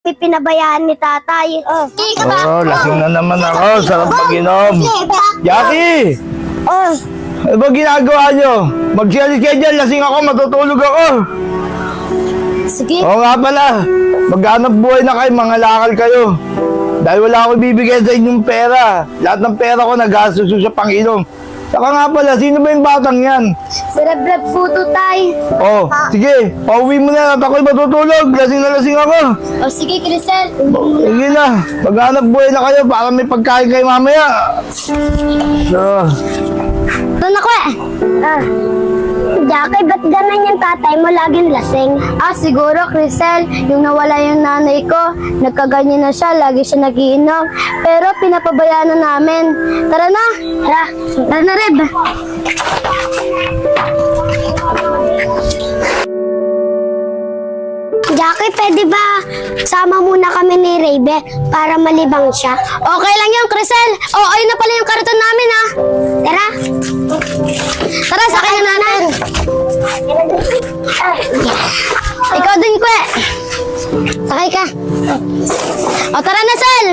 pinabayaan ni tatay. Lasing na naman ako. Sarap pag-inom. Jackie! Ano ba ginagawa nyo? Magsiyalis kayo dyan. Lasing ako. Matutulog ako. Sige. Oo nga pala. Maghanap buhay na kayo. Mga lakal kayo. Dahil wala akong bibigay sa inyong pera. Lahat ng pera ko nagastos sa panginom. Saka nga pala, sino ba yung batang yan? Si Reblab po to, tay. Oh, sige. Pauwi mo na. At ako'y matutulog. Lasing na lasing ako. O sige, Crisel. Sige na. Maghanap buhay na kayo para may pagkain kayo mamaya. Doon ako Jackie, ba't ganun yung tatay mo laging lasing? Siguro, Crisel, yung nawala yung nanay ko, nagkaganyan na siya, lagi siya nagiinom. Pero pinapabayaan na namin. Tara na! Tara na, Reb! Jackie, pwede ba sama muna kami ni Rebe para malibang siya? Okay lang yun, Crisel. Ayun na pala yung karton namin, ha? Tara. Tara, sakay na natin. Ikaw din, Kwe. Sakay ka. Tara na, Sal.